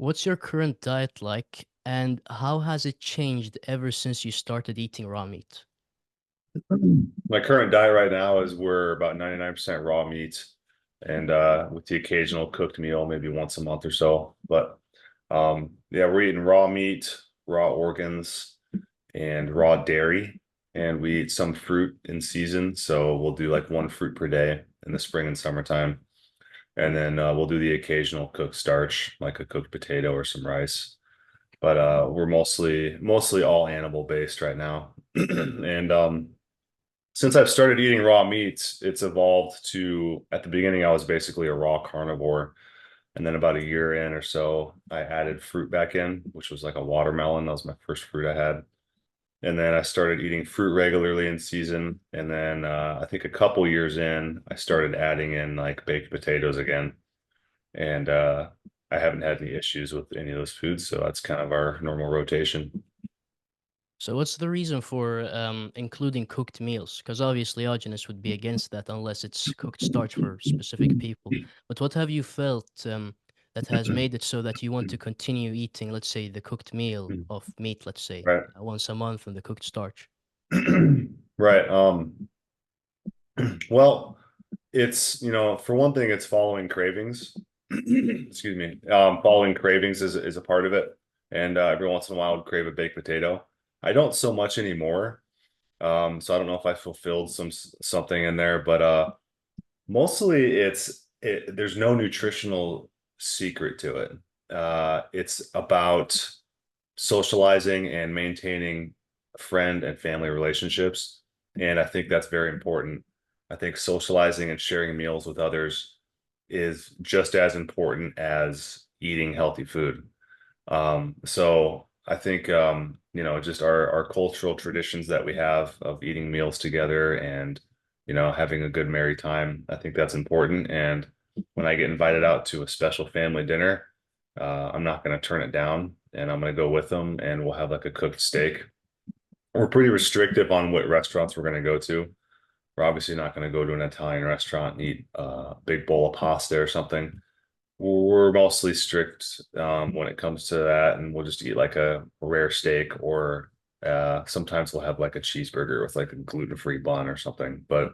What's your current diet like, and how has it changed ever since you started eating raw meat? My current diet right now is we're about 99% raw meat and with the occasional cooked meal maybe once a month or so. But yeah, we're eating raw meat, raw organs, and raw dairy. And we eat some fruit in season. So we'll do like one fruit per day in the spring and summertime. And then we'll do the occasional cooked starch, like a cooked potato or some rice. But we're mostly all animal based right now. And since I've started eating raw meats, it's evolved to, at the beginning, I was basically a raw carnivore. And then about a year in or so, I added fruit back in, which was like a watermelon. That was my first fruit I had. And then I started eating fruit regularly in season. And then I think a couple years in, I started adding in like baked potatoes again. And I haven't had any issues with any of those foods. So that's kind of our normal rotation. So what's the reason for including cooked meals? Because obviously Agenus would be against that unless it's cooked starch for specific people. But what have you felt that has made it so that you want to continue eating, let's say, the cooked meal of meat, let's say, Right. once a month and the cooked starch? Right. Well, it's, for one thing, it's following cravings. Excuse me. Following cravings is a part of it. And every once in a while, I would crave a baked potato. I don't so much anymore. So I don't know if I fulfilled something in there, but mostly there's no nutritional secret to it. It's about socializing and maintaining friend and family relationships. And I think that's very important. I think socializing and sharing meals with others is just as important as eating healthy food. So I think just our cultural traditions that we have of eating meals together and having a good merry time, I think that's important. And when I get invited out to a special family dinner, I'm not going to turn it down, and I'm going to go with them, and we'll have like a cooked steak. We're pretty restrictive on what restaurants we're going to go to. We're obviously not going to go to an Italian restaurant and eat a big bowl of pasta or something. We're mostly strict when it comes to that, and we'll just eat like a rare steak, or sometimes we'll have like a cheeseburger with like a gluten-free bun or something. But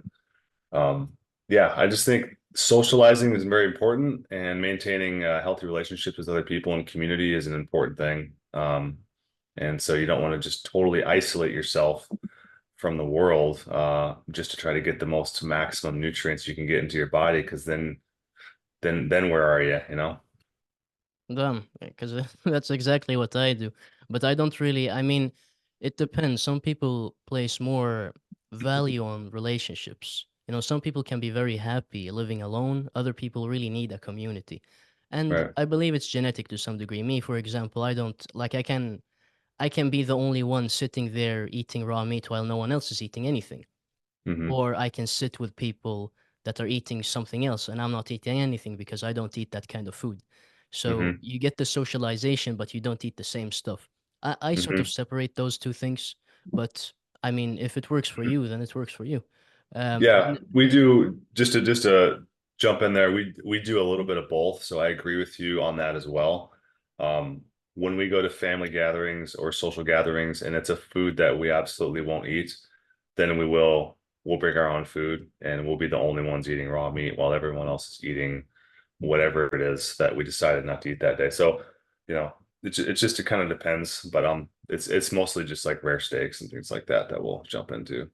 um, yeah, I just think socializing is very important, and maintaining healthy relationships with other people and community is an important thing. And so you don't want to just totally isolate yourself from the world just to try to get the most maximum nutrients you can get into your body, because then where are you, you know? Dumb, because that's exactly what I do. But I don't really, I mean, it depends. Some people place more value on relationships. Some people can be very happy living alone. Other people really need a community. And Right. I believe it's genetic to some degree. Me, for example, I don't like I can be the only one sitting there eating raw meat while no one else is eating anything. Hmm. Or I can sit with people that are eating something else and I'm not eating anything because I don't eat that kind of food. So Hmm. you get the socialization, but you don't eat the same stuff. I sort of Hmm. separate those two things, but I mean, if it works for you, then it works for you. Yeah, And we do, just to jump in there, we do a little bit of both. So I agree with you on that as well. Um, when we go to family gatherings or social gatherings and it's a food that we absolutely won't eat, then we'll bring our own food, and we'll be the only ones eating raw meat while everyone else is eating whatever it is that we decided not to eat that day. So, it's just, it kind of depends, but it's mostly just like rare steaks and things like that we'll jump into.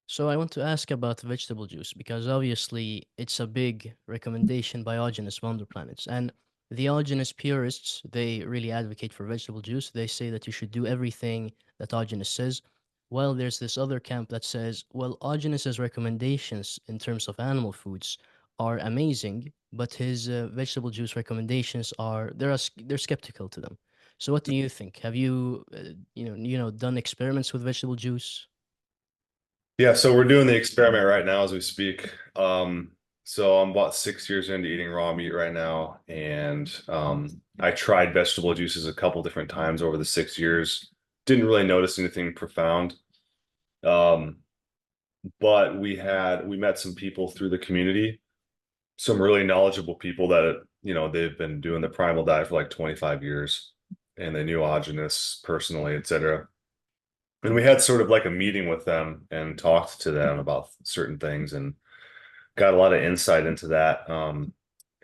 so I want to ask about vegetable juice because obviously it's a big recommendation by Augenist Wonder Planets. And the Augenist purists, they really advocate for vegetable juice. They say that you should do everything that Augenist says. While there's this other camp that says, well, Augenist's recommendations in terms of animal foods are amazing, but his vegetable juice recommendations they're skeptical to them. So what do you think? Have you done experiments with vegetable juice? Yeah, so we're doing the experiment right now as we speak. So I'm about 6 years into eating raw meat right now, and I tried vegetable juices a couple different times over the 6 years. Didn't really notice anything profound. Um, but we met some people through the community, some really knowledgeable people that they've been doing the primal diet for like 25 years and they knew Agenus personally, etc. And we had sort of like a meeting with them and talked to them about certain things and got a lot of insight into that.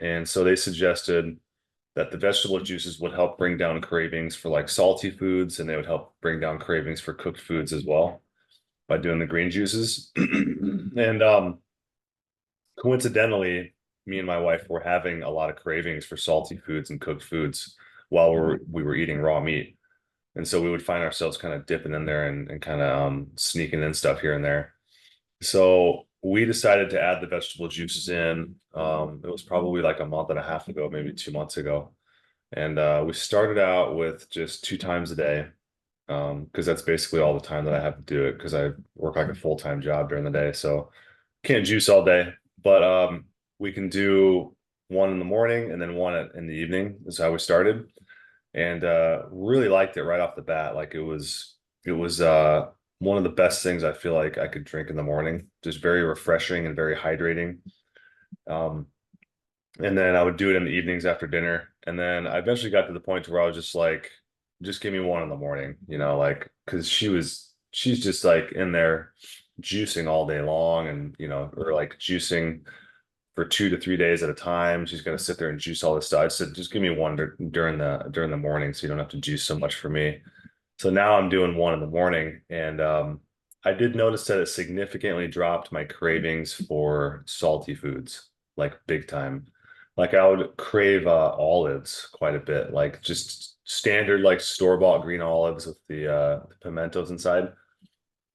And so they suggested that the vegetable juices would help bring down cravings for like salty foods, and they would help bring down cravings for cooked foods as well by doing the green juices. And coincidentally, me and my wife were having a lot of cravings for salty foods and cooked foods while we were eating raw meat. And so we would find ourselves kind of dipping in there and kind of sneaking in stuff here and there. So we decided to add the vegetable juices in. It was probably like a month and a half ago, maybe 2 months ago. And we started out with just 2 times a day, because that's basically all the time that I have to do it because I work like a full-time job during the day. So can't juice all day, but we can do one in the morning and then one in the evening is how we started. And really liked it right off the bat. Like it was one of the best things I feel like I could drink in the morning. Just very refreshing and very hydrating. Um, and then I would do it in the evenings after dinner. And then I eventually got to the point where I was just like, just give me one in the morning, like, because she's just like in there juicing all day long and, or like juicing for 2 to 3 days at a time. She's going to sit there and juice all this stuff. I said, just give me one during the morning so you don't have to juice so much for me. So now I'm doing one in the morning. And I did notice that it significantly dropped my cravings for salty foods, like big time. Like I would crave olives quite a bit, like just standard like store-bought green olives with the pimentos inside.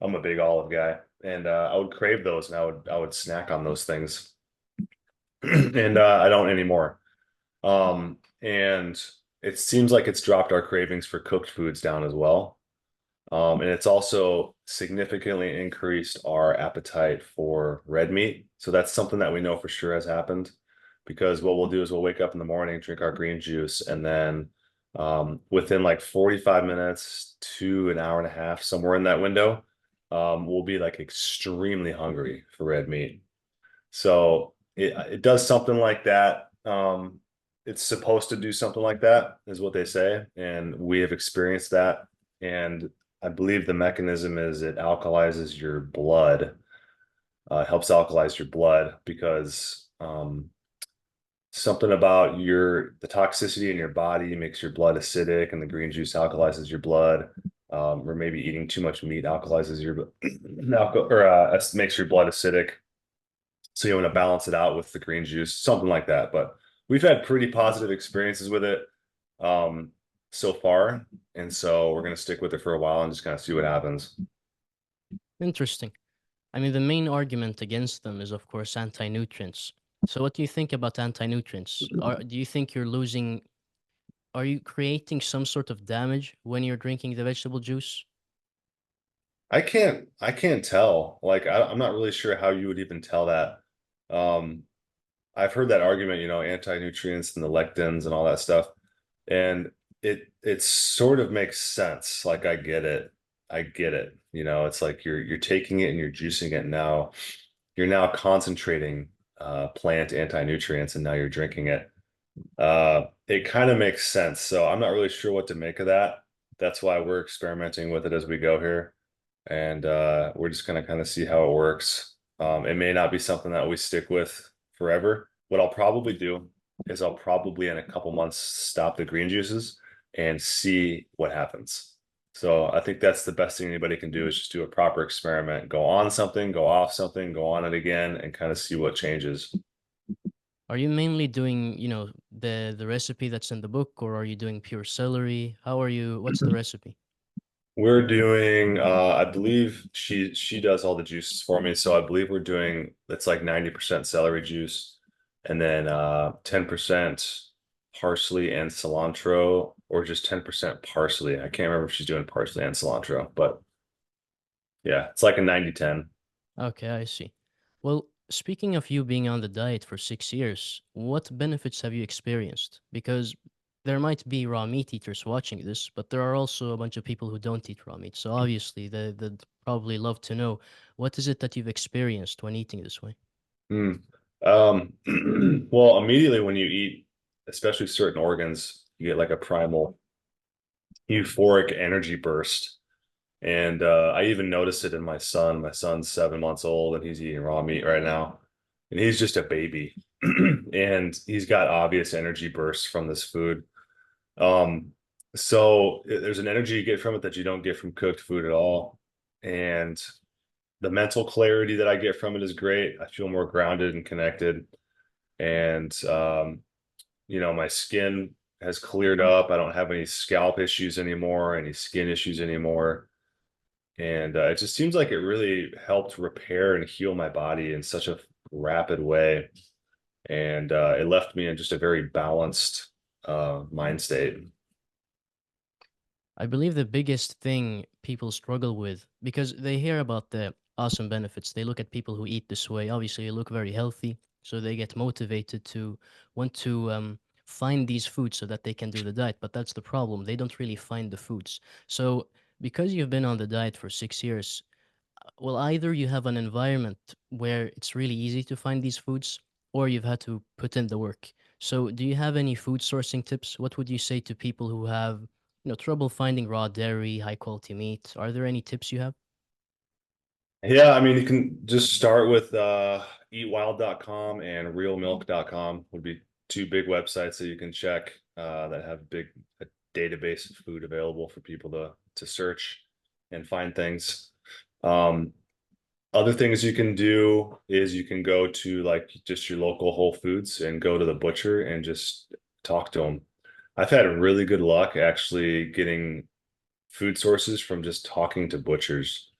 I'm a big olive guy, and I would crave those, and I would snack on those things, and I don't anymore. And it seems like it's dropped our cravings for cooked foods down as well. And it's also significantly increased our appetite for red meat. So that's something that we know for sure has happened because what we'll do is we'll wake up in the morning, drink our green juice, and then within like 45 minutes to an hour and a half, somewhere in that window, we'll be like extremely hungry for red meat. So it does something like that. It's supposed to do something like that, is what they say, and we have experienced that. And I believe the mechanism is it alkalizes your blood, helps alkalize your blood because something about the toxicity in your body makes your blood acidic, and the green juice alkalizes your blood. Or maybe eating too much meat alkalizes your makes your blood acidic. So you want to balance it out with the green juice, something like that. But we've had pretty positive experiences with it um, so far, and so we're gonna stick with it for a while and just kind of see what happens. Interesting. I mean, the main argument against them is, of course, anti-nutrients. So, what do you think about anti-nutrients? Do you think are you creating some sort of damage when you're drinking the vegetable juice? I can't tell. Like I'm not really sure how you would even tell that. Um, I've heard that argument, anti-nutrients and the lectins and all that stuff. And it sort of makes sense. Like I get it. I get it. It's like you're taking it and you're juicing it now. You're now concentrating plant anti-nutrients and now you're drinking it. It kind of makes sense. So I'm not really sure what to make of that. That's why we're experimenting with it as we go here. And we're just gonna kind of see how it works. It may not be something that we stick with forever. What I'll probably do is I'll probably in a couple months stop the green juices and see what happens. So I think that's the best thing anybody can do is just do a proper experiment. Go on something, go off something, go on it again, and kind of see what changes. Are you mainly doing, the recipe that's in the book, or are you doing pure celery? What's the recipe? We're doing I believe she does all the juices for me. So I believe we're doing it's like 90% celery juice and then 10% parsley and cilantro or just 10% parsley. I can't remember if she's doing parsley and cilantro, but yeah, it's like a 90-10. Okay, I see. Well, speaking of you being on the diet for 6 years, what benefits have you experienced? Because there might be raw meat eaters watching this, but there are also a bunch of people who don't eat raw meat. So obviously, they'd probably love to know what is it that you've experienced when eating this way? Hmm. Well, immediately when you eat especially certain organs, you get like a primal euphoric energy burst. And I even noticed it in my son. My son's 7 months old and he's eating raw meat right now. And he's just a baby. And he's got obvious energy bursts from this food. Um, so there's an energy you get from it that you don't get from cooked food at all. And the mental clarity that I get from it is great. I feel more grounded and connected. And my skin has cleared up. I don't have any scalp issues anymore, any skin issues anymore. And it just seems like it really helped repair and heal my body in such a rapid way. And it left me in just a very balanced mind state. I believe the biggest thing people struggle with, because they hear about the awesome benefits, they look at people who eat this way. Obviously, they look very healthy, so they get motivated to want to find these foods so that they can do the diet. But that's the problem. They don't really find the foods. So, because you've been on the diet for 6 years, well, either you have an environment where it's really easy to find these foods, or you've had to put in the work. So, do you have any food sourcing tips? What would you say to people who have, trouble finding raw dairy, high quality meat? Are there any tips you have? Yeah, I mean, you can just start with eatwild.com and realmilk.com would be two big websites that you can check that have a database of food available for people to search and find things. Um, Other things you can do is you can go to like just your local Whole Foods and go to the butcher and just talk to them. I've had really good luck actually getting food sources from just talking to butchers.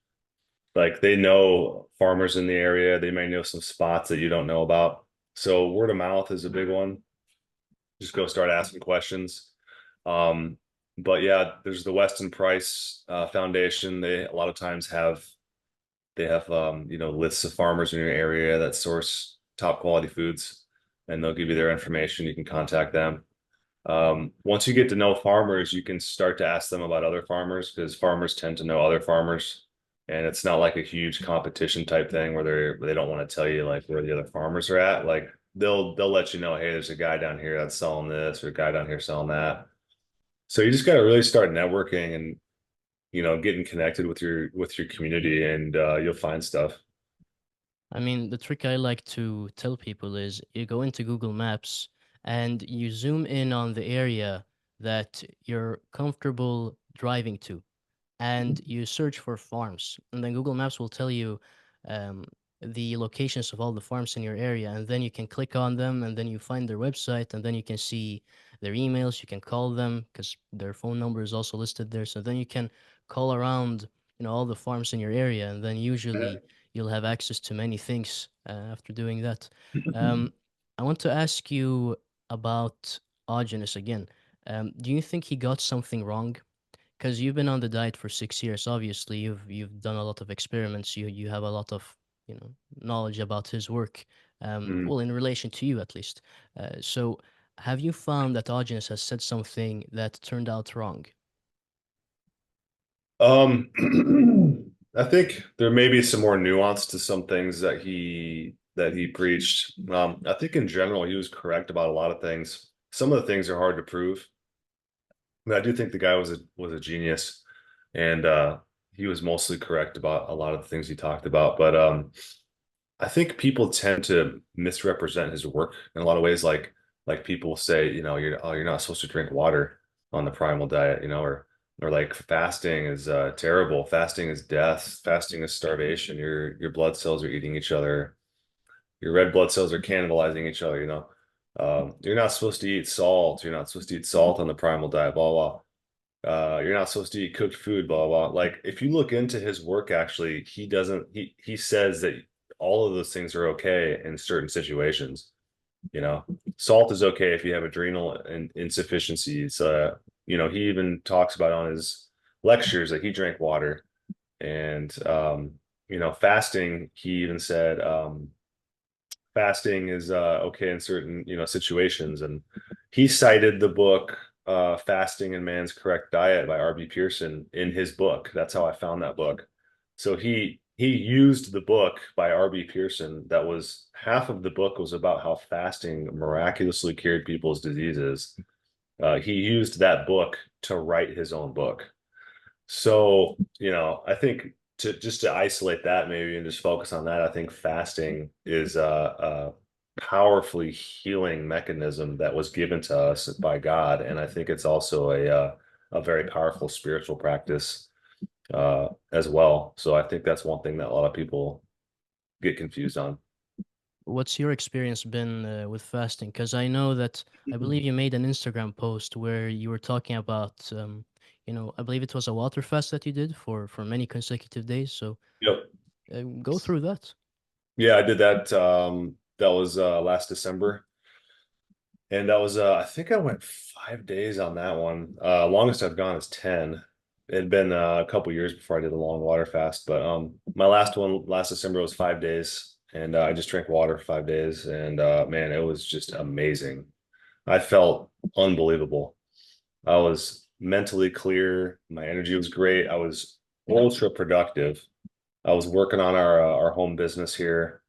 Like they know farmers in the area, they may know some spots that you don't know about. So word of mouth is a big one. Just go start asking questions. Um, but yeah, there's the Weston Price Foundation. They a lot of times have they have lists of farmers in your area that source top quality foods, and they'll give you their information. You can contact them. Once you get to know farmers, you can start to ask them about other farmers because farmers tend to know other farmers, and it's not like a huge competition type thing where they don't want to tell you like where the other farmers are at. Like they'll let you know, hey, there's a guy down here that's selling this or a guy down here selling that. So you just got to really start networking and getting connected with your community, and you'll find stuff. I mean, the trick I like to tell people is you go into Google Maps and you zoom in on the area that you're comfortable driving to, and you search for farms, and then Google Maps will tell you um, the locations of all the farms in your area, and then you can click on them, and then you find their website, and then you can see their emails. You can call them because their phone number is also listed there. So then you can call around, all the farms in your area, and then usually you'll have access to many things after doing that. Um, I want to ask you about Augenis again. Do you think he got something wrong? Because you've been on the diet for 6 years. Obviously, you've done a lot of experiments. You have a lot of knowledge about his work. Mhm. Well, in relation to you at least. So, have you found that Augenis has said something that turned out wrong? Um, I think there may be some more nuance to some things that he preached. I think in general he was correct about a lot of things. Some of the things are hard to prove, but I do think the guy was a genius, and he was mostly correct about a lot of the things he talked about. But I think people tend to misrepresent his work in a lot of ways. Like people say, you're not supposed to drink water on the primal diet, or like fasting is terrible. Fasting is death. Fasting is starvation. Your blood cells are eating each other. Your red blood cells are cannibalizing each other. You're not supposed to eat salt. You're not supposed to eat salt on the primal diet. Blah blah. You're not supposed to eat cooked food, blah, blah, blah. Like if you look into his work, actually, he doesn't he says that all of those things are okay in certain situations. You know, salt is okay if you have adrenal insufficiencies. He even talks about on his lectures that he drank water. And fasting, he even said fasting is okay in certain situations, and he cited the book Fasting and Man's Correct Diet by R.B. Pearson in his book. That's how I found that book. So he used the book by R.B. Pearson that was half of the book was about how fasting miraculously cured people's diseases. He used that book to write his own book. So, I think to isolate that maybe and just focus on that, I think fasting is a powerfully healing mechanism that was given to us by God, and I think it's also a very powerful spiritual practice as well. So I think that's one thing that a lot of people get confused on. What's your experience been with fasting? Because I know that I believe you made an Instagram post where you were talking about, I believe it was a water fast that you did for many consecutive days. So Yep. go through that. Yeah, I did that. That was last December. And that was I think I went 5 days on that one. Longest I've gone is 10. It had been a couple years before I did a long water fast, but my last one last December was 5 days, and I just drank water for 5 days, and man, it was just amazing. I felt unbelievable. I was mentally clear. My energy was great. I was ultra productive. I was working on our home business here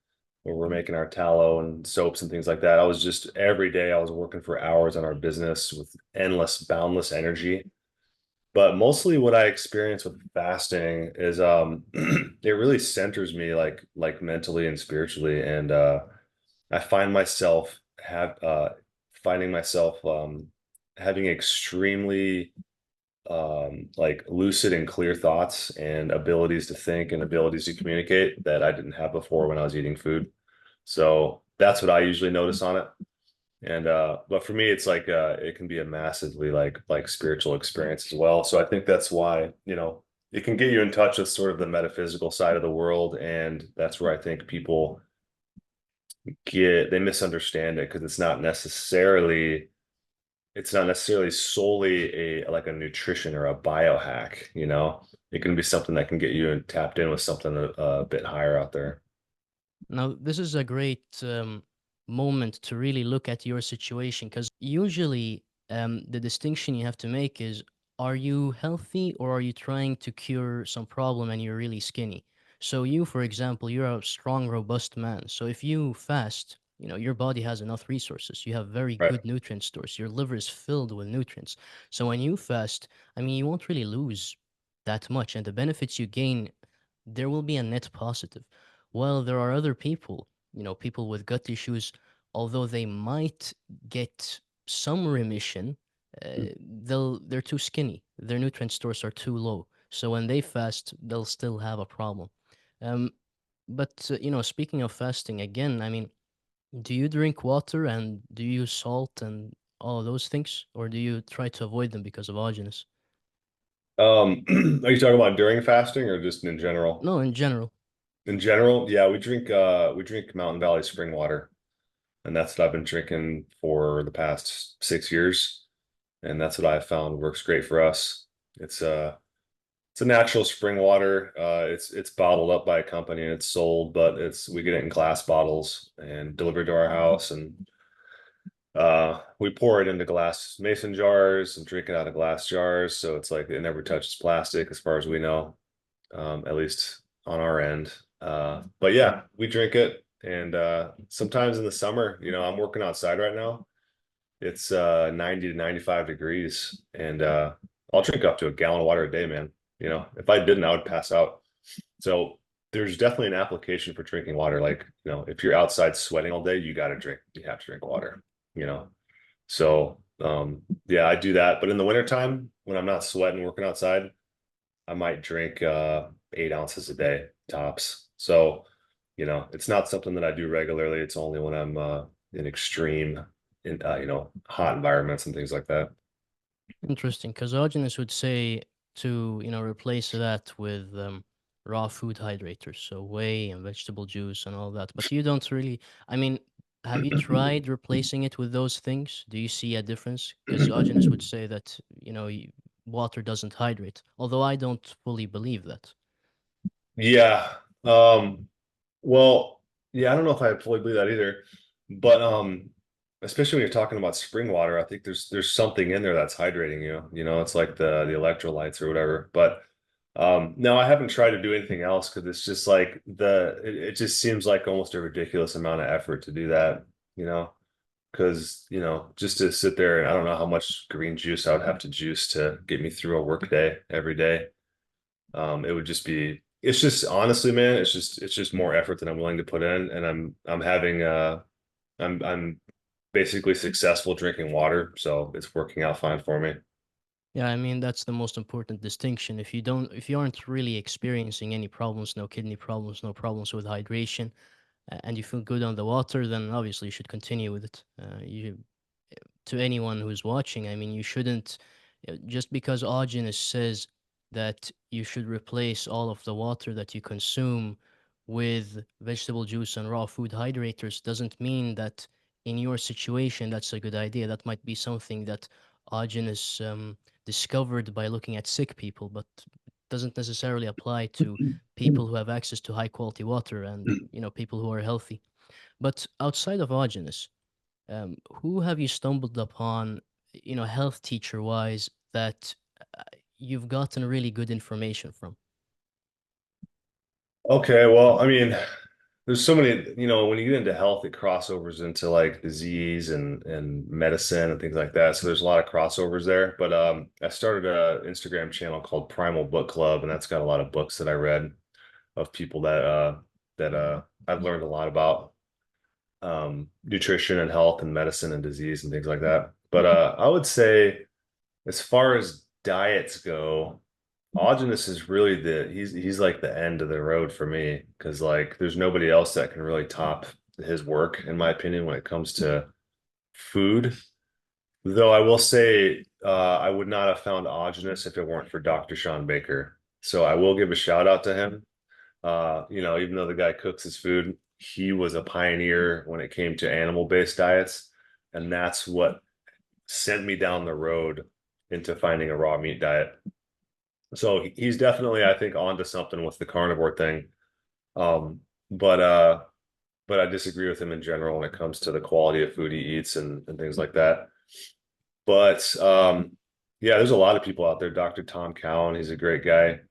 where we're making our tallow and soaps and things like that. I was just every day I was working for hours on our business with endless, boundless energy. But mostly what I experience with fasting is it really centers me like mentally and spiritually. And I find myself have finding myself having extremely like lucid and clear thoughts and abilities to think and abilities to communicate that I didn't have before when I was eating food. So that's what I usually notice on it. And but for me it's like it can be a massively like spiritual experience as well. So I think that's why, it can get you in touch with sort of the metaphysical side of the world, and that's where I think people they misunderstand it because it's not necessarily solely a like a nutrition or a biohack. It can be something that can get you tapped in with something a bit higher out there. Now, this is a great moment to really look at your situation because usually the distinction you have to make is, are you healthy or are you trying to cure some problem and you're really skinny? So you, for example, you're a strong, robust man. So if you fast, your body has enough resources. You have very Right. good nutrient stores. Your liver is filled with nutrients. So when you fast, I mean, you won't really lose that much, and the benefits you gain, there will be a net positive. Well, there are other people, people with gut issues, although they might get some remission, they're too skinny. Their nutrient stores are too low. So when they fast, they'll still have a problem. Um, but speaking of fasting again, I mean, do you drink water and do you use salt and all of those things, or do you try to avoid them because of allergens? Are you talking about during fasting or just in general? No, in general. In general, yeah, we drink Mountain Valley spring water, and that's what I've been drinking for the past 6 years, and that's what I found works great for us. It's a natural spring water. It's bottled up by a company and it's sold, but we get it in glass bottles and delivered to our house, and we pour it into glass mason jars and drink it out of glass jars. So it's like it never touches plastic as far as we know, at least on our end. But yeah, we drink it. And sometimes in the summer, I'm working outside right now. It's 90 to 95 degrees, and I'll drink up to a gallon of water a day, man. If I didn't, I would pass out. So there's definitely an application for drinking water. Like, if you're outside sweating all day, you have to drink water, you know. So yeah, I do that. But in the wintertime, when I'm not sweating working outside, I might drink 8 ounces a day tops. So, it's not something that I do regularly. It's only when I'm in extreme hot environments and things like that. Interesting, because Diogenes would say to, replace that with raw food hydrators, so whey and vegetable juice and all that. But you don't really, I mean, have you tried replacing it with those things? Do you see a difference? Because Diogenes would say that, water doesn't hydrate, although I don't fully believe that. Yeah. Well, yeah, I don't know if I fully believe that either. But especially when you're talking about spring water, I think there's something in there that's hydrating you. It's like the electrolytes or whatever. But No, I haven't tried to do anything else because it's just like it just seems like almost a ridiculous amount of effort to do that, you know, because, just to sit there and I don't know how much green juice I would have to juice to get me through a work day every day. It would just be, it's just honestly, man, it's just more effort than I'm willing to put in. And I'm having, I'm basically successful drinking water. So it's working out fine for me. Yeah, I mean that's the most important distinction. If you aren't really experiencing any problems, no kidney problems, no problems with hydration, and you feel good on the water, then obviously you should continue with it. You To anyone who's watching, I mean, you shouldn't just because Augenus says that you should replace all of the water that you consume with vegetable juice and raw food hydrators doesn't mean that in your situation that's a good idea. That might be something that Augenus discovered by looking at sick people, but doesn't necessarily apply to people who have access to high quality water and people who are healthy. But outside of Augenus, who have you stumbled upon, health teacher wise, that uh, you've gotten really good information from? Okay, well, I mean, there's so many, when you get into health, it crossovers into like disease and medicine and things like that. So there's a lot of crossovers there. But I started a Instagram channel called Primal Book Club, and that's got a lot of books that I read of people that I've learned a lot about nutrition and health and medicine and disease and things like that. But I would say as far as diets go, Autogenous is really he's like the end of the road for me because like there's nobody else that can really top his work in my opinion when it comes to food. Though I will say I would not have found Autogenous if it weren't for Dr. Sean Baker. So I will give a shout out to him. Even though the guy cooks his food, he was a pioneer when it came to animal-based diets, and that's what sent me down the road into finding a raw meat diet. So he's definitely, I think, onto something with the carnivore thing. Um, but uh, but I disagree with him in general when it comes to the quality of food he eats and things like that. But yeah, there's a lot of people out there. Dr. Tom Cowan, he's a great guy.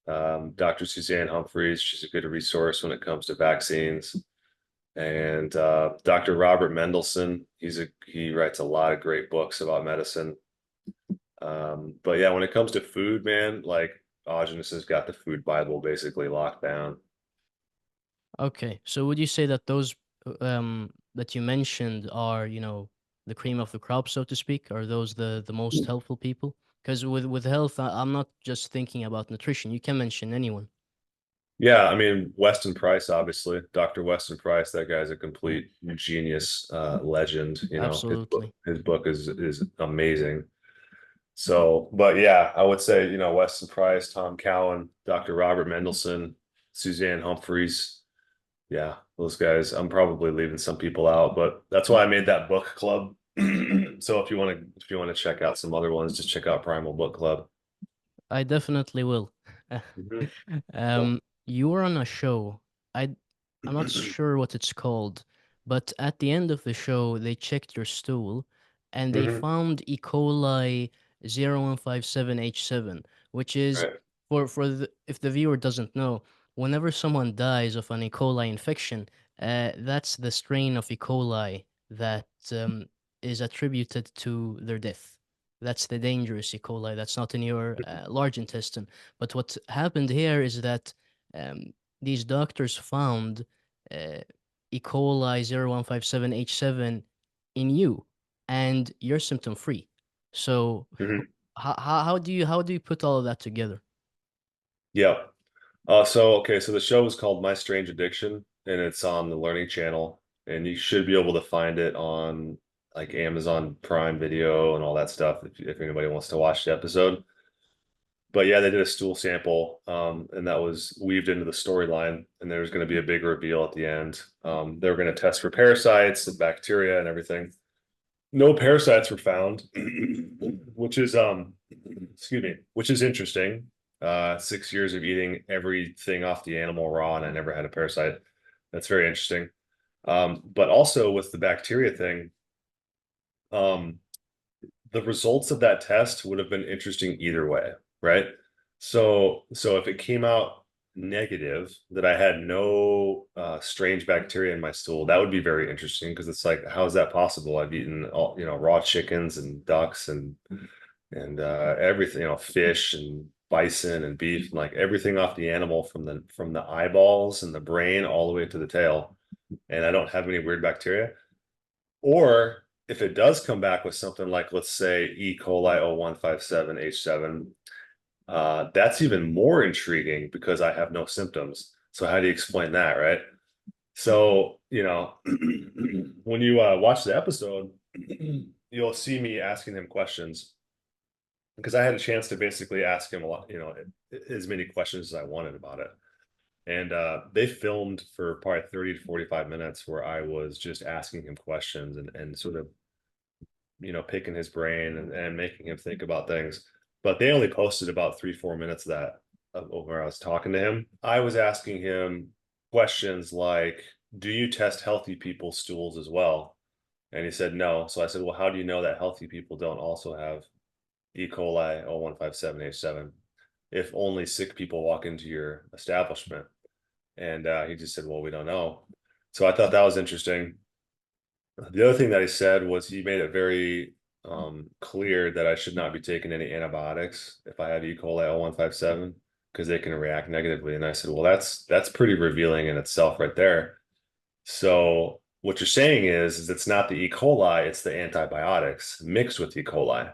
Dr. Suzanne Humphreys, she's a good resource when it comes to vaccines. And Dr. Robert Mendelsohn, he writes a lot of great books about medicine. But yeah, when it comes to food, man, like Augenus has got the food Bible basically locked down. Okay, so would you say that those that you mentioned are, the cream of the crop, so to speak? Are those the most helpful people? Because with health, I'm not just thinking about nutrition. You can mention anyone. Yeah, I mean, Weston Price, obviously, Dr. Weston Price, that guy's a complete genius, legend. Absolutely. His book is amazing. So, but yeah, I would say, Weston Price, Tom Cowan, Dr. Robert Mendelsohn, Suzanne Humphreys. Yeah, those guys. I'm probably leaving some people out, but that's why I made that book club. So if you want to check out some other ones, just check out Primal Book Club. I definitely will. Mhm. You were on a show. I I'm not sure what it's called, but at the end of the show, they checked your stool and they Mhm. found E. coli 0157H7, which is Right. if the viewer doesn't know, whenever someone dies of an E. coli infection, that's the strain of E. coli that is attributed to their death. That's the dangerous E. coli. That's not in your large intestine. But what happened here is that um, these doctors found uh, E. coli 0157H7 in you, and you're symptom free. So Mhm. how do you put all of that together? Yeah. So the show is called My Strange Addiction, and it's on the Learning Channel, and you should be able to find it on like Amazon Prime Video and all that stuff if anybody wants to watch the episode. But yeah, they did a stool sample, and that was weaved into the storyline, and there was going to be a big reveal at the end. They were going to test for parasites and bacteria and everything. No parasites were found, which is excuse me, which is interesting. 6 years of eating everything off the animal raw, and I never had a parasite. That's very interesting. But also with the bacteria thing, um, the results of that test would have been interesting either way, right? So if it came out negative that I had no strange bacteria in my stool, that would be very interesting because it's like, how is that possible? I've eaten all, raw chickens and ducks and everything, fish and bison and beef, and like everything off the animal from the eyeballs and the brain all the way to the tail. And I don't have any weird bacteria. Or if it does come back with something like, let's say, E. coli 0157H7, that's even more intriguing because I have no symptoms. So how do you explain that, right? So, when you watch the episode, you'll see me asking him questions because I had a chance to basically ask him a lot, as many questions as I wanted about it. And they filmed for probably 30 to 45 minutes where I was just asking him questions and sort of, picking his brain and making him think about things. But they only posted about 3, 4 minutes of that of where I was talking to him. I was asking him questions like, do you test healthy people's stools as well? And he said no. So I said, well, how do you know that healthy people don't also have E. coli 0157H7 if only sick people walk into your establishment? And he just said, well, we don't know. So I thought that was interesting. The other thing that he said was he made it very clear that I should not be taking any antibiotics if I have E. coli 0157 because they can react negatively. And I said, well, that's pretty revealing in itself right there. So what you're saying is it's not the E. coli, it's the antibiotics mixed with E. coli.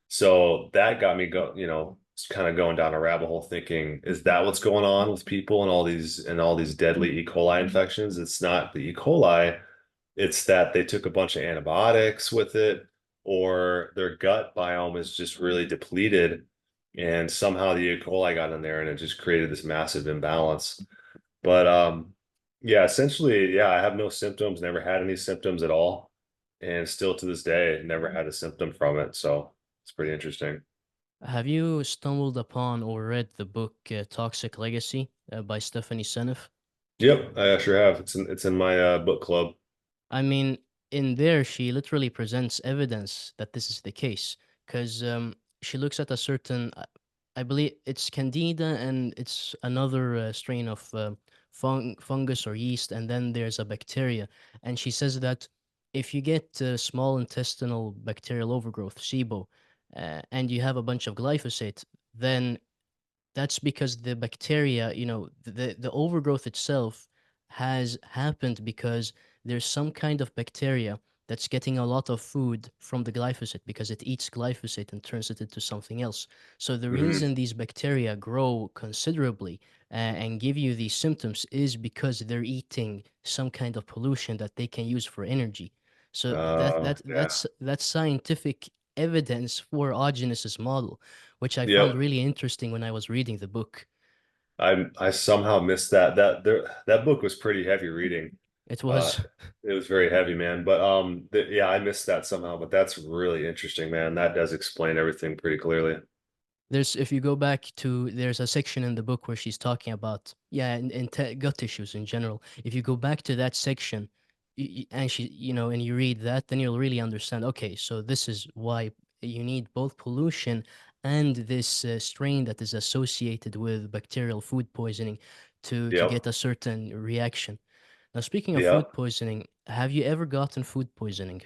So that got me kind of going down a rabbit hole thinking, is that what's going on with people and all these deadly E. coli infections? It's not the E. coli, it's that they took a bunch of antibiotics with it, or their gut biome is just really depleted, and somehow the E. coli got in there and it just created this massive imbalance. But yeah, essentially, yeah, I have no symptoms, never had any symptoms at all, and still to this day, never had a symptom from it. So it's pretty interesting. Have you stumbled upon or read the book Toxic Legacy by Stephanie Seneff? Yep, I sure have. It's in my book club. I mean, in there, she literally presents evidence that this is the case because she looks at a certain, I believe it's Candida and it's another strain of fungus or yeast, and then there's a bacteria. And she says that if you get small intestinal bacterial overgrowth, SIBO, and you have a bunch of glyphosate, then that's because the bacteria, the overgrowth itself has happened because there's some kind of bacteria that's getting a lot of food from the glyphosate because it eats glyphosate and turns it into something else. So the Hmm. reason these bacteria grow considerably and give you these symptoms is because they're eating some kind of pollution that they can use for energy. So that that Yeah. that's that's scientific evidence for Ogenes's model, which I found Yep. really interesting when I was reading the book. I somehow missed that. That book was pretty heavy reading. It Uh, was it was very heavy, man. But yeah, I missed that somehow. But that's really interesting, man. That does explain everything pretty clearly. there's if you go back to there's a section in the book where she's talking about and gut issues in general. If you go back to that section and she and you read that, then you'll really understand. Okay, so this is why you need both pollution and this strain that is associated with bacterial food poisoning to Yep. get a certain reaction. Now, speaking of food Yep. poisoning, have you ever gotten food poisoning?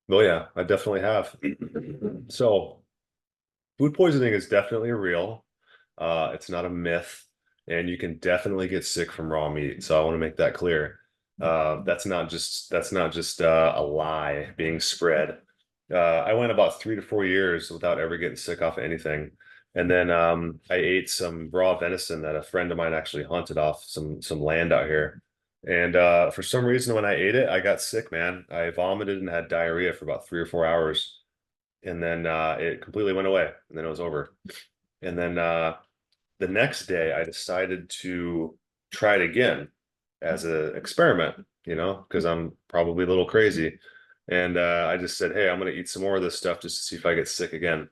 Well, yeah, I definitely have. So food poisoning is definitely real. It's not a myth, and you can definitely get sick from raw meat. So I want to make that clear. That's not just a lie being spread. I went about 3 to 4 years without ever getting sick off of anything, and then I ate some raw venison that a friend of mine actually hunted off some land out here. And for some reason, when I ate it, I got sick, man. I vomited and had diarrhea for about 3 or 4 hours, and then it completely went away, and then it was over. And then the next day, I decided to try it again as an experiment, because I'm probably a little crazy. And I just said, hey, I'm going to eat some more of this stuff just to see if I get sick again.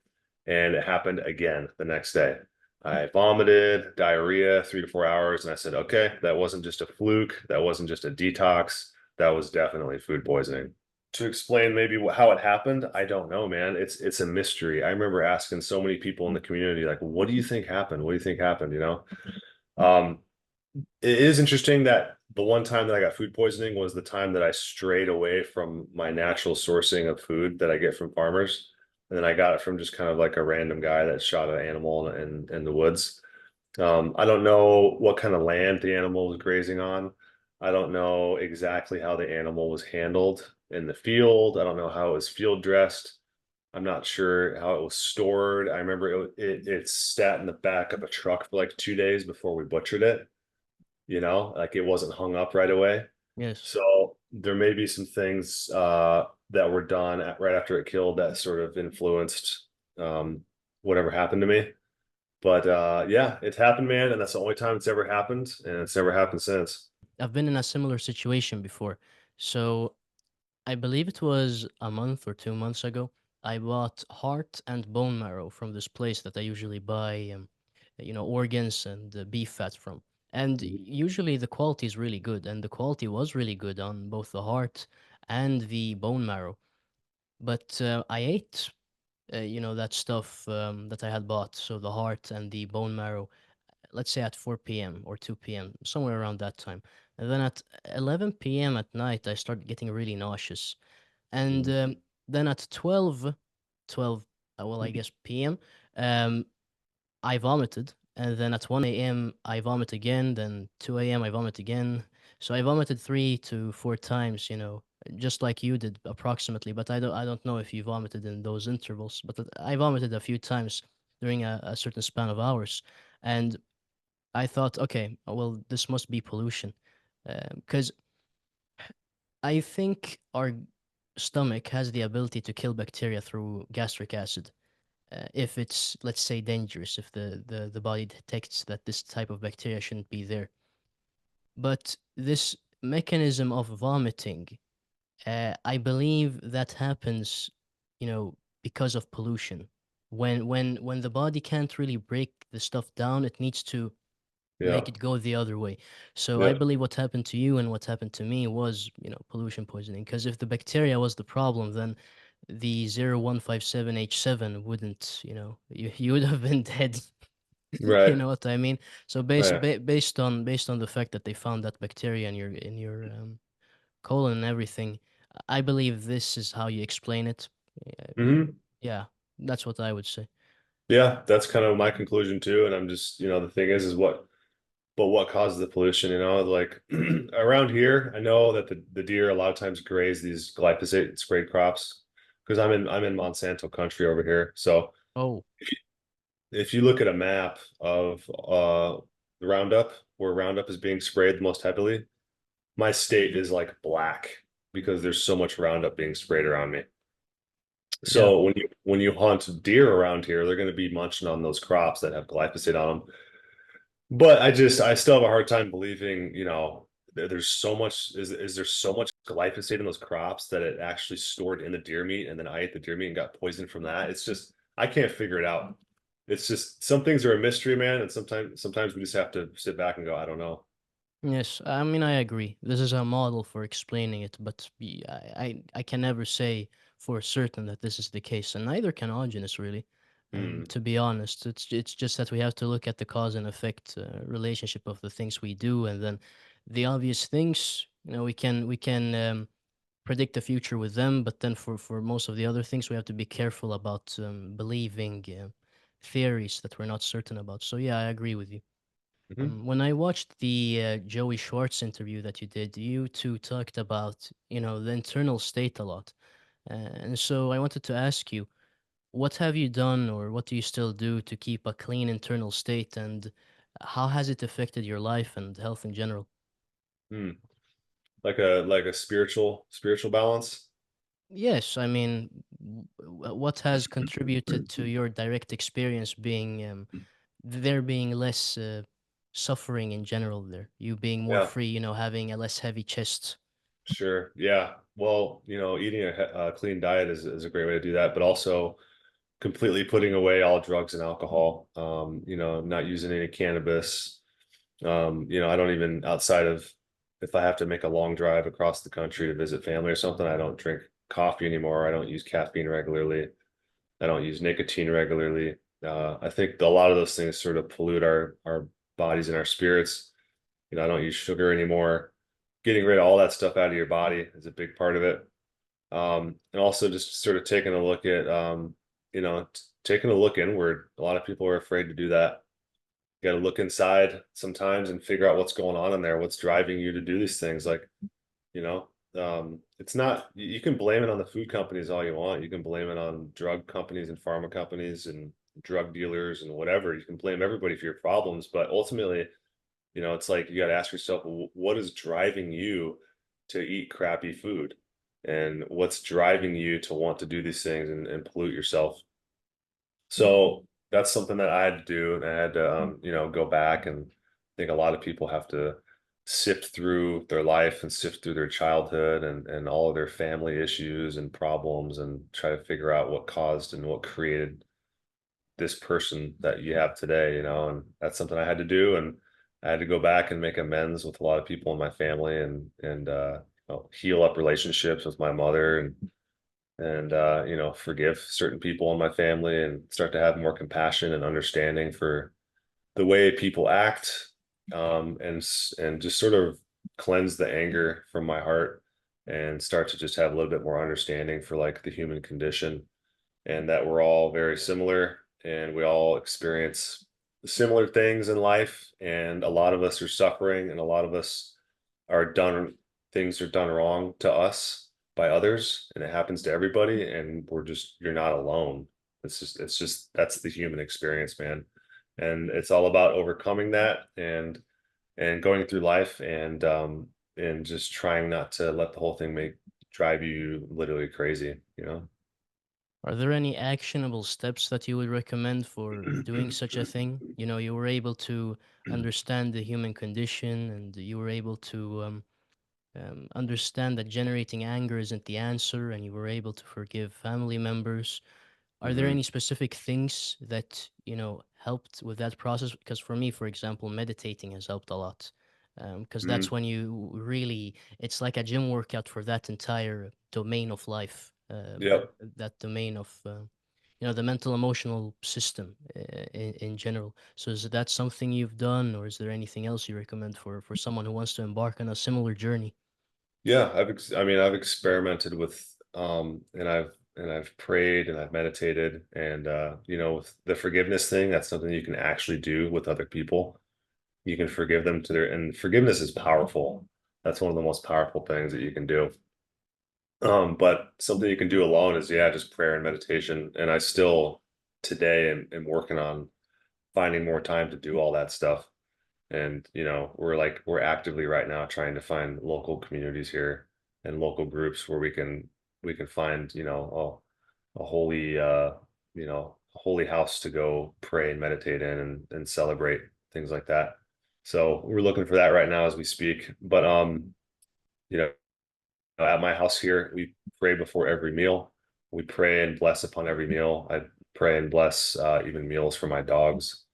And it happened again the next day. I vomited, diarrhea, 3 to 4 hours. And I said, okay, that wasn't just a fluke. That wasn't just a detox. That was definitely food poisoning. to explain maybe how it happened, I don't know, man. It's a mystery. I remember asking so many people in the community, like, what do you think happened? What do you think happened? You know? Um, it is interesting that the one time that I got food poisoning was the time that I strayed away from my natural sourcing of food that I get from farmers. And then I got it from just kind of like a random guy that shot an animal in the woods. I don't know what kind of land the animal was grazing on. I don't know exactly how the animal was handled in the field. I don't know how it was field dressed. I'm not sure how it was stored. I remember it sat in the back of a truck for like 2 days before we butchered it. You know, like it wasn't hung up right away. Yes. So there may be some things that were done right after it killed that sort of influenced whatever happened to me. But yeah, it's happened, man, and that's the only time it's ever happened, and it's never happened since. I've been in a similar situation before. So I believe it was a month or 2 months ago. I bought heart and bone marrow from this place that I usually buy, organs and beef fat from. And Mhm. usually the quality is really good, and the quality was really good on both the heart and the bone marrow. But I ate, that stuff that I had bought, so the heart and the bone marrow, let's say at 4 p.m. or 2 p.m., somewhere around that time. And then at 11 p.m. at night, I started getting really nauseous. And then at 12, well, I guess p.m., um, I vomited. And then at 1 a.m., I vomit again. Then 2 a.m., I vomit again. So I vomited 3 to 4 times, just like you did approximately. But I don't know if you vomited in those intervals. But I vomited a few times during a certain span of hours. And I thought, okay, well, this must be pollution. Because I think our stomach has the ability to kill bacteria through gastric acid. If it's, let's say, dangerous, if the body detects that this type of bacteria shouldn't be there. But this mechanism of vomiting, I believe that happens, because of pollution. When the body can't really break the stuff down, it needs to Yeah, make it go the other way. So I yeah, believe what happened to you and what happened to me was, pollution poisoning. Because if the bacteria was the problem, then the 0157H7 wouldn't, you would have been dead. You right, know what I mean? So right. based on the fact that they found that bacteria in your colon and everything, I believe this is how you explain it. Yeah, Hmm. yeah, that's what I would say. Yeah, that's kind of my conclusion too. And I'm just, the thing is what causes the pollution? Like around here, I know that the deer a lot of times graze these glyphosate sprayed crops because I'm in Monsanto country over here. So Oh, if you look at a map of the Roundup, where Roundup is being sprayed the most heavily, my state is like black because there's so much Roundup being sprayed around me. yeah. So when you hunt deer around here, they're going to be munching on those crops that have glyphosate on them. But I still have a hard time believing, there's so much is there so much glyphosate in those crops that it actually stored in the deer meat and then I ate the deer meat and got poisoned from that. It's just I can't figure it out. It's just some things are a mystery, man, and sometimes we just have to sit back and go, I don't know. Yes, I mean I agree. This is a model for explaining it, but I can never say for certain that this is the case, and neither can Augenis really. Hmm. To be honest, it's just that we have to look at the cause and effect relationship of the things we do, and then the obvious things. We can predict the future with them, but then for most of the other things, we have to be careful about believing theories that we're not certain about. So yeah, I agree with you. Hmm. When I watched the Joey Schwartz interview that you did, you two talked about, the internal state a lot. And so I wanted to ask you, what have you done or what do you still do to keep a clean internal state, and how has it affected your life and health in general? Hmm. Like a spiritual balance. Yes, I mean, what has contributed to your direct experience being there being less suffering in general there, you being more Yeah, free, having a less heavy chest. sure. Yeah. Well, eating a clean diet is a great way to do that, but also completely putting away all drugs and alcohol. Not using any cannabis. I don't even outside of if I have to make a long drive across the country to visit family or something, I don't drink coffee anymore. I don't use caffeine regularly. I don't use nicotine regularly. I think a lot of those things sort of pollute our bodies and our spirits. I don't use sugar anymore. Getting rid of all that stuff out of your body is a big part of it. And also just sort of taking a look at, taking a look inward. A lot of people are afraid to do that. You got to look inside sometimes and figure out what's going on in there, what's driving you to do these things. Like, you know, it's not, you can blame it on the food companies all you want. You can blame it on drug companies and pharma companies and drug dealers and whatever. You can blame everybody for your problems, but ultimately, it's like you got to ask yourself, what is driving you to eat crappy food? And what's driving you to want to do these things and pollute yourself? So that's something that I had to do, and I had to, go back. And I think a lot of people have to sift through their life and sift through their childhood and all of their family issues and problems and try to figure out what caused and what created this person that you have today, and that's something I had to do. And I had to go back and make amends with a lot of people in my family and heal up relationships with my mother and forgive certain people in my family and start to have more compassion and understanding for the way people act, and just sort of cleanse the anger from my heart and start to just have a little bit more understanding for like the human condition, and that we're all very similar and we all experience similar things in life, and a lot of us are suffering and a lot of us are done things are done wrong to us by others, and it happens to everybody, and you're not alone. It's just that's the human experience, man. And it's all about overcoming that and going through life and just trying not to let the whole thing make drive you literally crazy. Are there any actionable steps that you would recommend for doing such a thing? You were able to understand the human condition, and you were able to understand that generating anger isn't the answer, and you were able to forgive family members. Are there Hmm. any specific things that, helped with that process? Because for me, for example, meditating has helped a lot. Because that's Hmm. when you really, it's like a gym workout for that entire domain of life, Yep. that domain of, the mental emotional system in general. So is that something you've done, or is there anything else you recommend for someone who wants to embark on a similar journey? Yeah, I mean, I've experimented with and I've prayed and I've meditated, and with the forgiveness thing, that's something you can actually do with other people. You can forgive them and forgiveness is powerful. That's one of the most powerful things that you can do. But something you can do alone is, yeah, just prayer and meditation. And I still today am working on finding more time to do all that stuff. And we're actively right now trying to find local communities here and local groups where we can find, a holy house to go pray and meditate in and celebrate things like that. So we're looking for that right now as we speak. But you know at my house here, we pray before every meal. We pray and bless upon every meal. I pray and bless even meals for my dogs.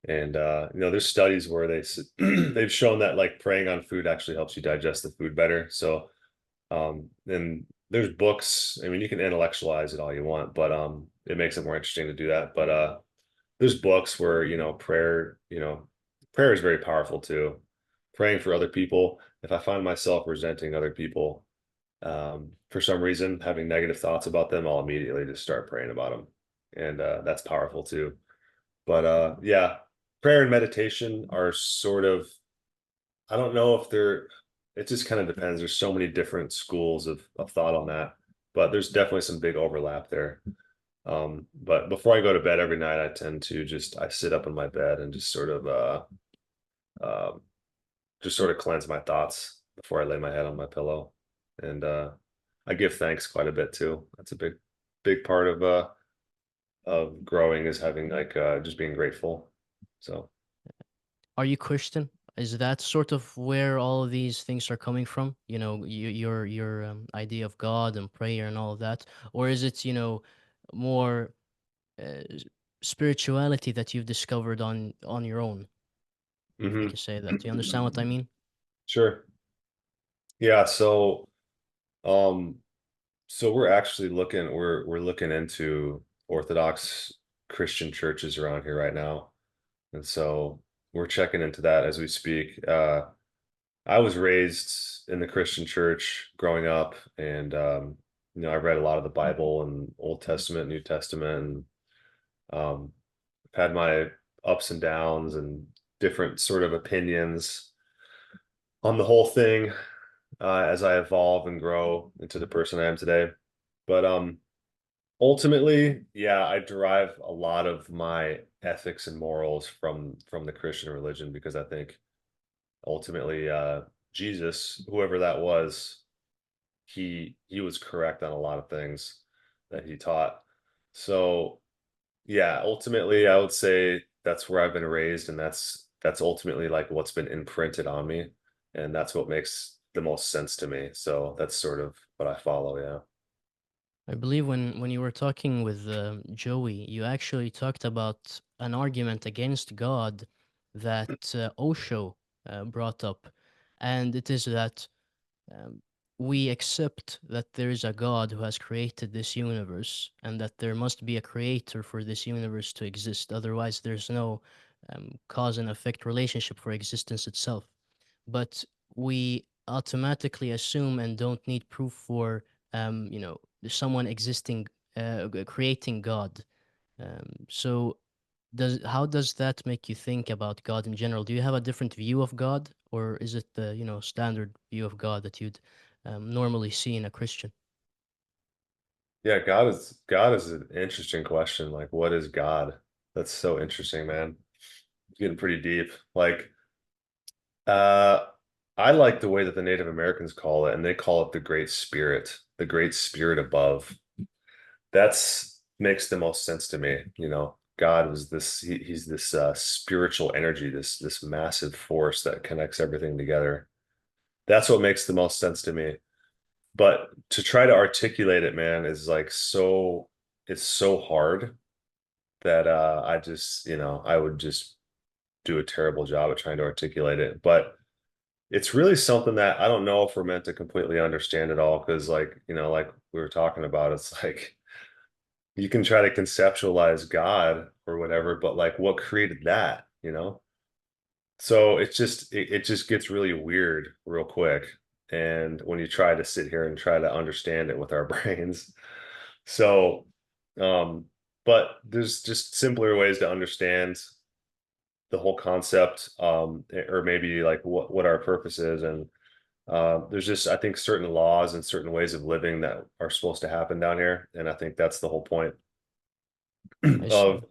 And there's studies where they've shown that like praying on food actually helps you digest the food better. So and there's books. I mean, you can intellectualize it all you want, but it makes it more interesting to do that. But there's books where prayer is very powerful too. Praying for other people. If I find myself resenting other people, for some reason, having negative thoughts about them, I'll immediately just start praying about them, and that's powerful too. But yeah, prayer and meditation are sort of, I don't know if they're, it just kind of depends. There's so many different schools of thought on that, but there's definitely some big overlap there. But before I go to bed every night, I sit up in my bed and uh, just sort of cleanse my thoughts before I lay my head on my pillow. And I give thanks quite a bit too. That's a big part of growing, is having like just being grateful. So Are you Christian? Is that sort of where all of these things are coming from? Your idea of God and prayer and all of that, or is it more spirituality that you've discovered on your own, if I hmm can say that? Do you understand what I mean? sure. Yeah, so um So we're actually looking, we're looking into Orthodox Christian churches around here right now. And so we're checking into that as we speak. I was raised in the Christian church growing up, and I read a lot of the Bible and Old Testament, New Testament, and um, had my ups and downs and different sort of opinions on the whole thing as I evolve and grow into the person I am today. But ultimately, yeah, I derive a lot of my ethics and morals from the Christian religion because I think ultimately Jesus, whoever that was, he was correct on a lot of things that he taught. So yeah, ultimately I would say that's where I've been raised, and that's ultimately like what's been imprinted on me, and that's what makes the most sense to me. So that's sort of what I follow, yeah. I believe when you were talking with Joey, you actually talked about an argument against God that Osho brought up, and it is that um, we accept that there is a God who has created this universe, and that there must be a creator for this universe to exist. Otherwise, there's no cause and effect relationship for existence itself. But we automatically assume and don't need proof for someone existing, creating God. So does how does that make you think about God in general? Do you have a different view of God, or is it the standard view of God that you'd normally see in a Christian? Yeah, God is an interesting question. Like, what is God? That's so interesting, man. It's getting pretty deep. Like, uh, I like the way that the Native Americans call it, and they call it the Great Spirit above. That's makes the most sense to me. God was he's this spiritual energy, this massive force that connects everything together. That's what makes the most sense to me. But to try to articulate it, man, is like it's so hard that I just, I would just do a terrible job at trying to articulate it. But it's really something that I don't know if we're meant to completely understand it all because, like, like we were talking about, it's like you can try to conceptualize God or whatever, but like what created that? So it just gets really weird real quick. And when you try to sit here and try to understand it with our brains. So, um, but there's just simpler ways to understand the whole concept, or maybe like what our purpose is. And there's just, I think, certain laws and certain ways of living that are supposed to happen down here. And I think that's the whole point I see. of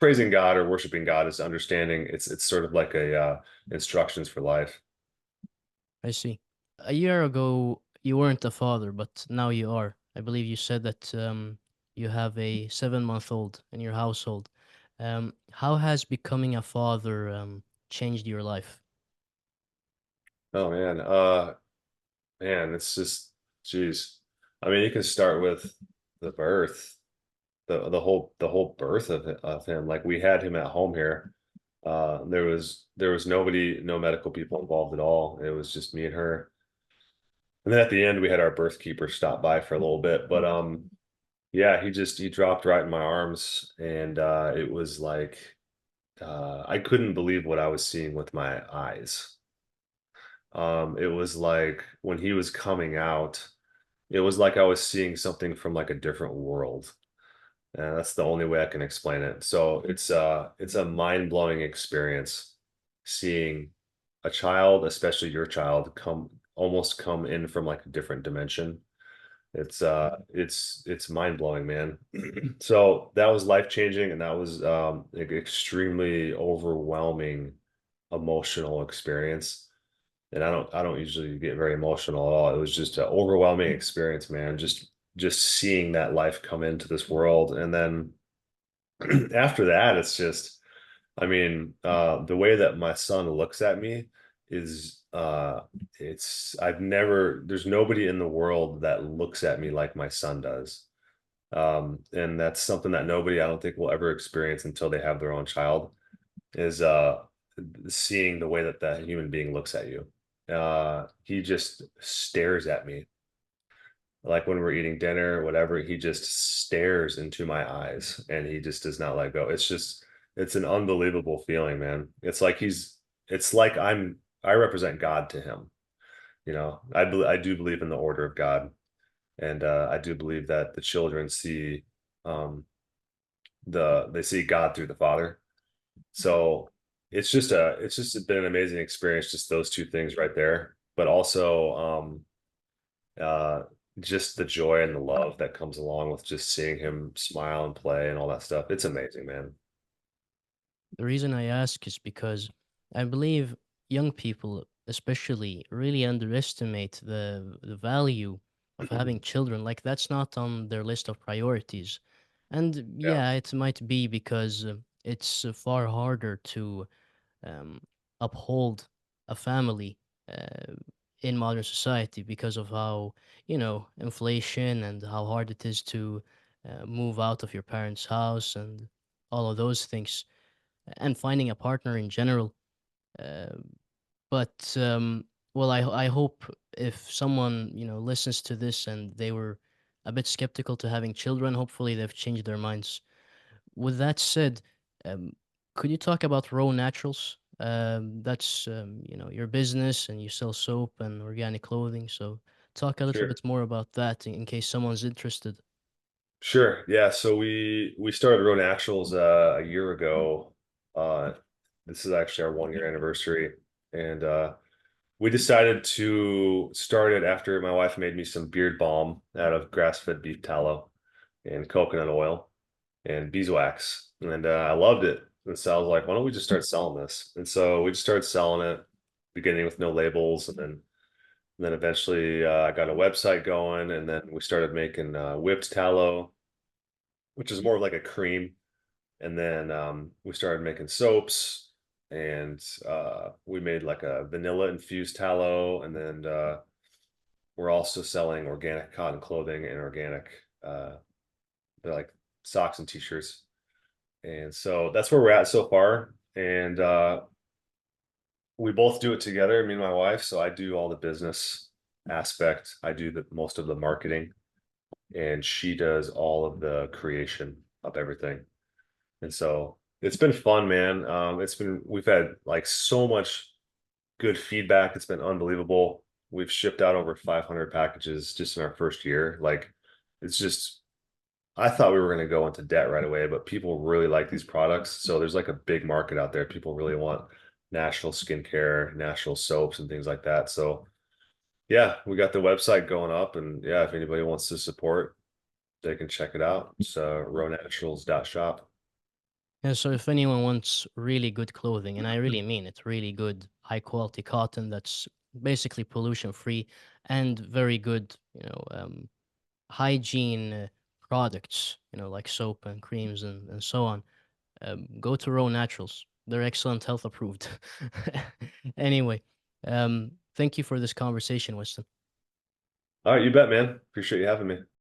praising God or worshiping God is understanding it's sort of like a instructions for life. I see. A year ago, you weren't a father, but now you are. I believe you said that you have a 7-month-old in your household. How has becoming a father changed your life? Oh man, it's just, geez. I mean, you can start with the birth, the whole birth of him. Like we had him at home here. There was nobody, no medical people involved at all. It was just me and her. And then at the end, we had our birth keeper stop by for a little bit. But yeah, he dropped right in my arms, and it was like I couldn't believe what I was seeing with my eyes. It was like when he was coming out, it was like I was seeing something from like a different world. And that's the only way I can explain it. So it's a mind-blowing experience seeing a child, especially your child, come in from like a different dimension. It's mind-blowing, man. So that was life-changing, and that was like extremely overwhelming emotional experience. And I don't usually get very emotional at all. It was just an overwhelming experience, man. Just seeing that life come into this world. And then after that, it's just, I mean, the way that my son looks at me is there's nobody in the world that looks at me like my son does. And that's something that nobody, I don't think, will ever experience until they have their own child, is seeing the way that that human being looks at you. He just stares at me like when we're eating dinner or whatever, he just stares into my eyes and he just does not let go. It's an unbelievable feeling, man. It's like I represent God to him. I do believe in the order of God, and I do believe that the children see um, they see God through the Father. So it's just been an amazing experience, just those two things right there. But also uh, just the joy and the love that comes along with just seeing him smile and play and all that stuff. It's amazing, man. The reason I ask is because I believe young people, especially, really underestimate the value of having children. Like that's not on their list of priorities. And Yeah. yeah, it might be because it's far harder to um, uphold a family uh, in modern society because of how, inflation and how hard it is to move out of your parents' house and all of those things, and finding a partner in general. Uh, but well, I hope if someone listens to this and they were a bit skeptical to having children, hopefully they've changed their minds. With that said, um, could you talk about Raw Naturals? That's your business, and you sell soap and organic clothing. So talk a little Sure. bit more about that in case someone's interested. Sure. Yeah. So we started Row Naturals a year ago. Uh, this is actually our 1 year anniversary, and we decided to start it after my wife made me some beard balm out of grass-fed beef tallow and coconut oil and beeswax, and I loved it. And so I was like, why don't we just start selling this? And so we just started selling it, beginning with no labels, and then eventually I got a website going, and then we started making whipped tallow, which is more like a cream. And then we started making soaps, and we made like a vanilla infused tallow. And then we're also selling organic cotton clothing and organic, uh, they're like socks and t-shirts. And so that's where we're at so far. And we both do it together, me and my wife. So I do all the business aspect, I do the most of the marketing, and she does all of the creation of everything. And so it's been fun, man. We've had like so much good feedback. It's been unbelievable. We've shipped out over 500 packages just in our first year. Like, it's just, I thought we were going to go into debt right away, but people really like these products. So there's like a big market out there. People really want natural skincare, natural soaps, and things like that. So yeah, we got the website going up, and yeah, if anybody wants to support, they can check it out. It's rownaturals.shop. Yeah, so if anyone wants really good clothing, and I really mean it, really good, high quality cotton that's basically pollution free and very good, hygiene products, like soap and creams and so on, go to Raw Naturals. They're excellent, health approved. Anyway, thank you for this conversation, Winston. All right, you bet, man. Appreciate you having me.